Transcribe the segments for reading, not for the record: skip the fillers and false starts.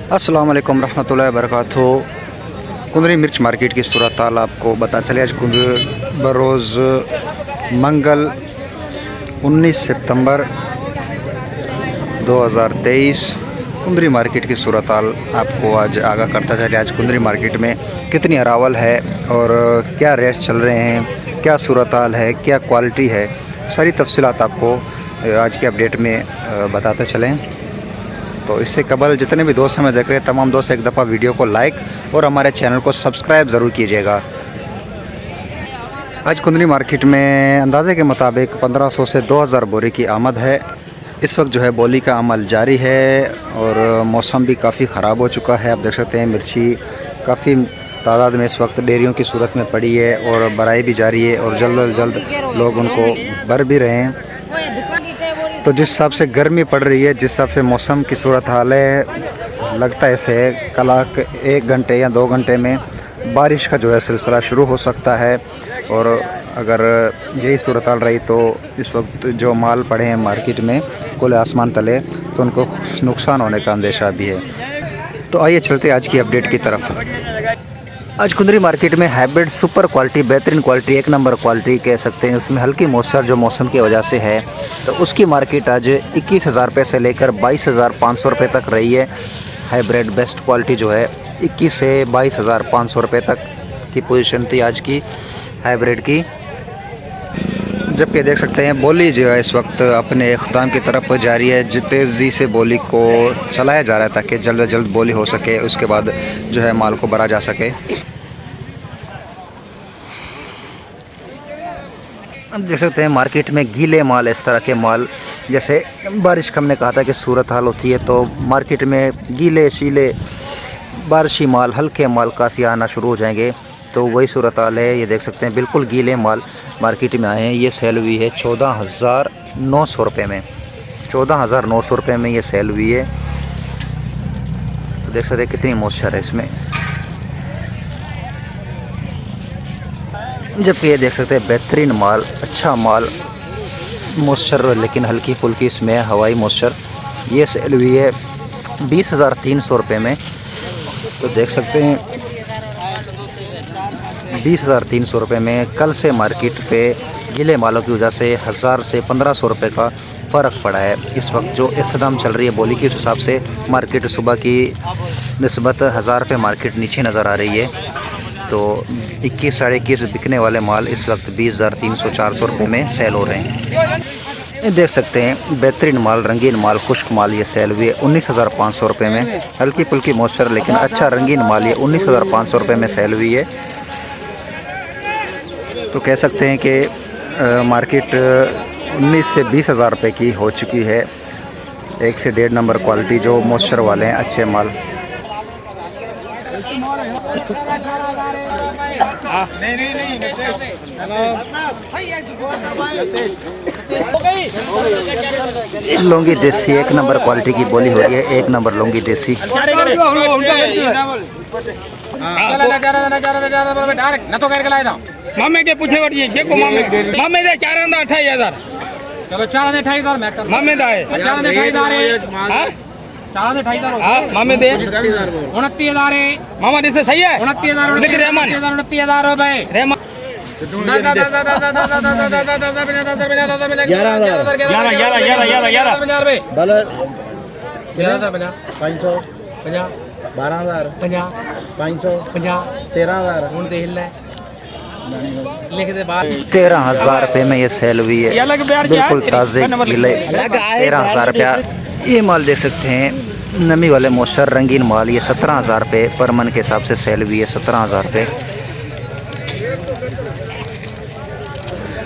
अस्सलाम वालेकुम रहमतुल्लाहि व बरकातहू। कुंदरी मिर्च मार्केट की सूरत हाल आपको पता चले। आज बरोज़ मंगल 19 सितंबर 2023 कुंदरी मार्केट की सूरत हाल आपको आज आगाह करता चले। आज कुंदरी मार्केट में कितनी अरावल है और क्या रेट्स चल रहे हैं, क्या सूरत हाल है, क्या क्वालिटी है, सारी तफसीलात आपको आज के अपडेट में बताते चलें। तो इससे कबल जितने भी दोस्त हमें देख रहे हैं, तमाम दोस्त एक दफ़ा वीडियो को लाइक और हमारे चैनल को सब्सक्राइब ज़रूर कीजिएगा। आज कुंदरी मार्केट में अंदाज़े के मुताबिक 1500 से 2000 बोरी की आमद है। इस वक्त जो है बोली का अमल जारी है और मौसम भी काफ़ी ख़राब हो चुका है। आप देख सकते हैं मिर्ची काफ़ी तादाद में इस वक्त डेयरियों की सूरत में पड़ी है और भराई भी जारी है और जल्द अज जल्द लोग उनको भर भी रहे हैं। तो जिस हिसाब से गर्मी पड़ रही है, जिस हिसाब से मौसम की सूरत हाल है, लगता है इसे कल 1 घंटे या 2 घंटे में बारिश का जो है सिलसिला शुरू हो सकता है। और अगर यही सूरत हाल रही तो इस वक्त जो माल पड़े हैं मार्केट में खुले आसमान तले, तो उनको नुकसान होने का अंदेशा भी है। तो आइए चलते आज की अपडेट की तरफ। आज कुंदरी मार्केट में हाइब्रिड सुपर क्वालिटी, बेहतरीन क्वालिटी, 1 नंबर क्वालिटी कह सकते हैं, उसमें हल्की मॉइस्चर जो मौसम की वजह से है, तो उसकी मार्केट आज 21,000 रुपये से लेकर 22,500 रुपये तक रही है। हाइब्रिड बेस्ट क्वालिटी जो है 21 से 22,500 रुपये तक की पोजीशन थी आज की हाइब्रिड की। जबकि देख सकते हैं बोली जो है इस वक्त अपने अख्ताम की तरफ जारी है। तेज़ी से बोली को चलाया जा रहा है ताकि जल्द से जल्द बोली हो सके, उसके बाद जो है माल को भरा जा सके। अब देख सकते हैं मार्केट में गीले माल, इस तरह के माल, जैसे बारिश का हमने कहा था कि सूरत हाल होती है, तो मार्केट में गीले शीले बारिशी माल, हल्के माल काफ़ी आना शुरू हो जाएंगे। तो वही सूरत हाल है। ये देख सकते हैं बिल्कुल गीले माल मार्केट में आए हैं। ये सेल हुई है 14,900 रुपये में, 14,900 रुपये में ये सेल हुई है। तो देख सकते हैं कितनी मॉइस्चर है इसमें। जबकि ये देख सकते हैं बेहतरीन माल, अच्छा माल, मॉइस्चर लेकिन हल्की फुल्की इसमें हवाई मॉइस्चर। ये सेल हुई है 20,300 रुपये में। तो देख सकते हैं 20,300 रुपये में कल से मार्केट पे गीले मालों की वजह से 1000 से 1500 रुपये का फ़र्क पड़ा है। इस वक्त जो इख्तिताम चल रही है बोली के हिसाब से मार्केट सुबह की निस्बत 1000 रुपये मार्केट नीचे नज़र आ रही है। तो 21 साढ़े 21 बिकने वाले माल इस वक्त 20,300-400 रुपये में सेल हो रहे हैं। ये देख सकते हैं बेहतरीन माल, रंगीन माल, खुश्क माल, ये सेल हुई है 19,500 रुपये में। हल्की फुल्की मॉइस्चर लेकिन अच्छा रंगीन माल ये 19,500 रुपये में सेल हुई है। तो कह सकते हैं कि मार्केट 19 से 20,000 रुपये की हो चुकी है। 1 से 1.5 नंबर क्वालिटी जो मॉइस्चर वाले हैं, अच्छे माल। लौंगी देसी 1 नंबर क्वालिटी की बोली हो रही है, 1 नंबर लौंगी देसी। मामे के पूछे वटिए जे को मामे दे 4,28,000 चलो 4,28,000 मामे दा है 4,28,000 हां 4,28,000 हां मामे दे 29,000 मामा दे से सही है 29,000 29,000 रुपए रहमान 13,000 रुपये में ये सेल हुई है, बिल्कुल ताज़े गीले 13,000 रुपया। ये माल देख सकते हैं नमी वाले मॉइस्चर रंगीन माल, ये 17,000 रुपये पर मन के हिसाब से सेल हुई है, 17,000 रुपये।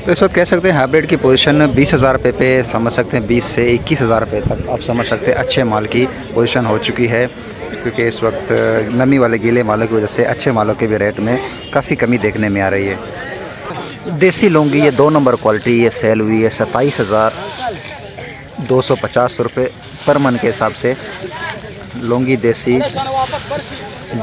तो इस वक्त कह सकते हैं हाइब्रिड की पोजीशन 20,000 रुपये पे समझ सकते हैं, 20 से 21,000 रुपये तक आप समझ सकते हैं अच्छे माल की पोजीशन हो चुकी है। क्योंकि इस वक्त नमी वाले गीले मालों की वजह से अच्छे मालों के भी रेट में काफ़ी कमी देखने में आ रही है। देसी लौंगी ये 2 नंबर क्वालिटी ये सेल हुई है 27,250 रुपये पर मन के हिसाब से। लौंगी देसी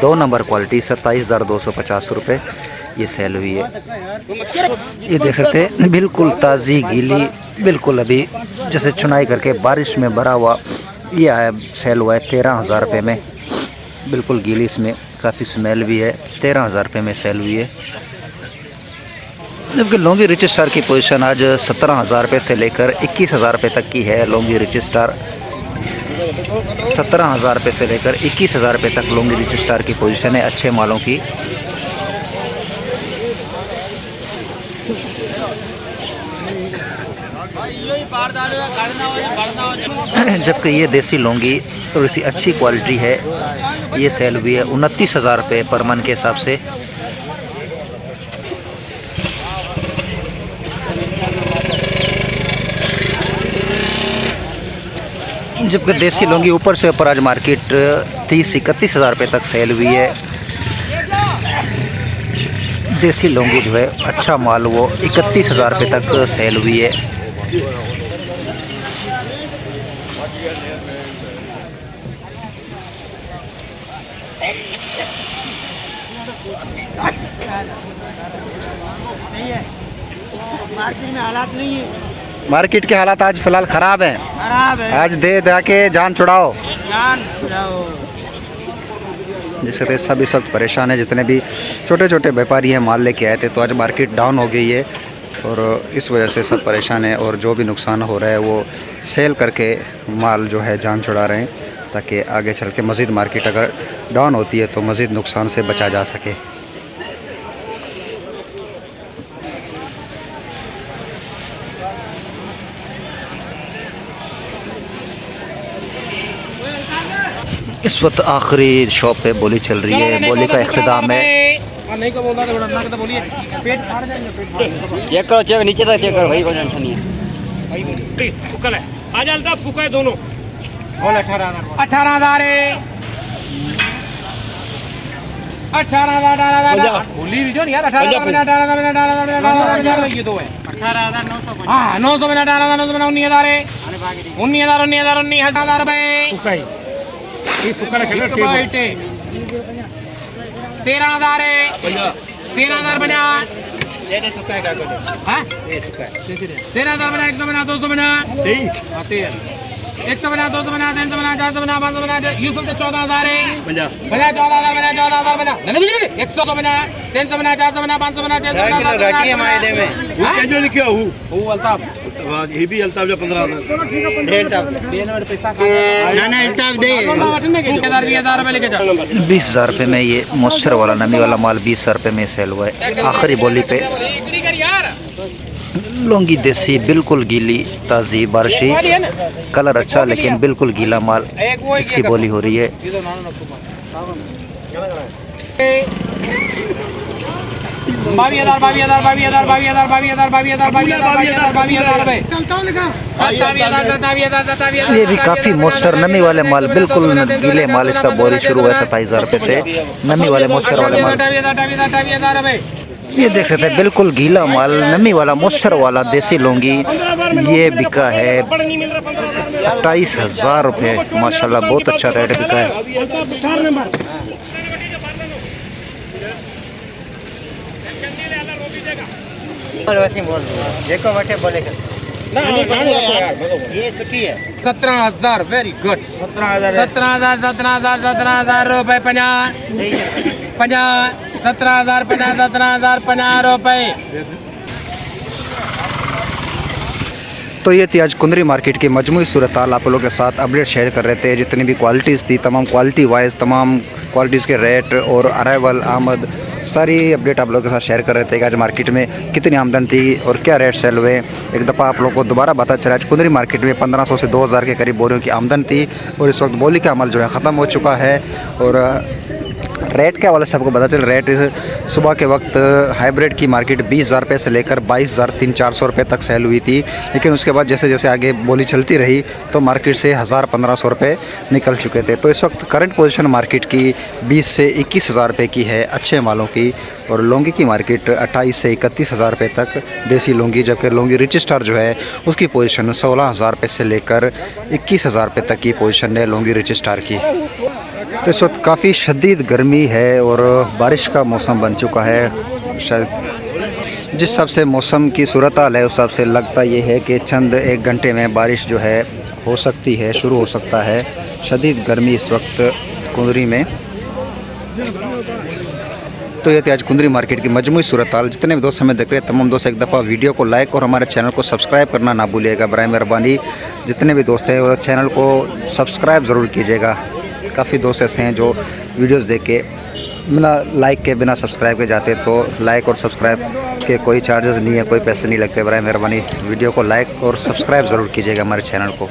2 नंबर क्वालिटी 27,250 रुपये ये सेल हुई है। ये देख सकते हैं बिल्कुल ताज़ी गीली, बिल्कुल अभी जैसे चुनाई करके बारिश में भरा हुआ ये है, सेल हुआ है 13,000 रुपये में। बिल्कुल गीली, इसमें काफ़ी स्मेल भी है। 13,000 रुपये में सेल हुई है। जबकि लौंगी रिच स्टार की पोजीशन आज 17,000 रुपये से लेकर 21,000 रुपये तक की है। लौंगी रिच स्टार 17,000 रुपये से लेकर 21,000 रुपये तक लौंगी रिच स्टार की पोजीशन है अच्छे मालों की। जबकि ये देसी लौंगी थोड़ी सी अच्छी क्वालिटी है, ये सेल हुई है 29,000 रुपये पर मन के हिसाब से। जबकि देसी लौंगी ऊपर से ऊपर आज मार्केट 30-31,000 रुपये तक सेल हुई है। देसी लौंगी जो है अच्छा माल वो 31,000 रुपये तक सेल हुई है। मार्केट में हालात नहीं है। मार्केट के हालात आज फिलहाल ख़राब हैं। खराब है। आज दे के जान छुड़ाओ। जान छुड़ाओ। जिससे तो सब इस वक्त परेशान है। जितने भी छोटे छोटे व्यापारी हैं माल लेके आए थे, तो आज मार्केट डाउन हो गई है और इस वजह से सब परेशान है। और जो भी नुकसान हो रहा है वो सेल करके माल जो है जान छुड़ा रहे हैं, ताकि आगे चल के मज़ीद मार्केट अगर डाउन होती है तो मज़ीद नुकसान से बचा जा सके। इस वक्त आखिरी शॉप पे बोली चल रही है। बोली का इख्तिताम है। नहीं को बोलता तो बड़ा तो बोलिए पेट फाड़ जाएंगे। पेट चेक करो, चेक नीचे तक चेक करो भाई, कोई टेंशन नहीं है। फुकल है आज अलता फुका है दोनों। बोल 18,000 है। 18,000 बोली भी जो नहीं यार। 18,000 ये दो है। 18,950। हाँ 900 में 18,900 में 19,000 है। 19,000 रुपए। फुका ही ये फुका है। 13,000 है। 13,050। 13,050 100 बना 200 बना 100 बना 200 बना 300 बना 400 बना 500 बना यूसुफ से 14,000 है। 14,000 बना 100 बना 300 बना 400 बना 500 बना 600 बना 700 बना। जो लिखा हूँ वो अल्ताफ ये भी अल्ताफ जो 15,000 ना अल्ताफ दे। 20,000 रुपए लेके जाओ। 20,000 रुपये में ये मॉइस्चर वाला नमी वाला माल 20,000 रुपये में सेल हुआ है आखिरी बोली पे। लौंगी देसी बिल्कुल गीली ताज़ी बारिशी, कलर अच्छा लेकिन बिल्कुल गीला माल, इसकी बोली हो रही है। 22,000 ये भी काफ़ी मॉइस्चर नमी वाले माल, बिल्कुल गीले माल, इसका बोली शुरू है 27,000 रुपये से। नमी वाले मॉइस्चर वाले माल 28,000 रुपए। ये देख सकते हैं, बिल्कुल गीला माल नमी वाला मॉइस्चर वाला देसी लौंगी ये बिका है 28,000 रुपये। माशाल्लाह बहुत अच्छा रेट बिका है। देखो बटे बोलेगा। ये छुट्टी है। 17,000 वेरी गुड। 17,000 रुपए 50 17,000 50 रुपए। तो ये थी आज कुंदरी मार्केट की मजमूई सूरत हाल, आप लोगों के साथ अपडेट शेयर कर रहे थे। जितनी भी क्वालिटीज़ थी, तमाम क्वालिटी वाइज तमाम क्वालिटीज़ के रेट और अराइवल आमद सारी अपडेट आप लोगों के साथ शेयर कर रहे थे कि आज मार्केट में कितनी आमदन थी और क्या रेट सेल हुए। एक दफ़ा आप लोगों को दोबारा पता चला, आज कुंदरी मार्केट में 1,500 से 2,000 के करीब बोरियों की आमदन थी और इस वक्त बोली का अमल जो है ख़त्म हो चुका है। और रेट के हवाले से आपको पता चल, रेट सुबह के वक्त हाइब्रिड की मार्केट 20,000 रुपये से लेकर 22,300-400 रुपये तक सेल हुई थी, लेकिन उसके बाद जैसे जैसे आगे बोली चलती रही तो मार्केट से 1,000-1,500 रुपये निकल चुके थे। तो इस वक्त करंट पोजीशन मार्केट की 20 से 21,000 रुपये की है अच्छे मालों की, और लौंगी की मार्केट 28 से 31,000 रुपये तक देसी लौंगी, जबकि लौंगी रिच स्टार जो है उसकी पोजीशन 16,000 रुपये से लेकर 21,000 रुपये तक की पोजीशन है लौंगी रिच स्टार की। तो इस वक्त काफ़ी शदीद गर्मी है और बारिश का मौसम बन चुका है। शायद जिस हिसाब से मौसम की सूरत हाल है उस हिसाब से लगता ये है कि चंद एक घंटे में बारिश जो है हो सकती है, शुरू हो सकता है। शदीद गर्मी इस वक्त कुंदरी में तो ये थी आज कुंदरी मार्केट की मजमूई सूरत हाल। जितने भी दोस्त हमें देख रहे हैं तमाम दोस्त एक दफ़ा वीडियो को लाइक और हमारे चैनल को सब्सक्राइब करना ना भूलिएगा बराए मेहरबानी। जितने भी दोस्त हैं वो चैनल को सब्सक्राइब ज़रूर कीजिएगा। काफ़ी दोस्त ऐसे हैं जो वीडियोस देख के बिना लाइक के बिना सब्सक्राइब के जाते, तो लाइक और सब्सक्राइब के कोई चार्जेस नहीं है, कोई पैसे नहीं लगते बराए मेहरबानी। वीडियो को लाइक और सब्सक्राइब ज़रूर कीजिएगा हमारे चैनल को।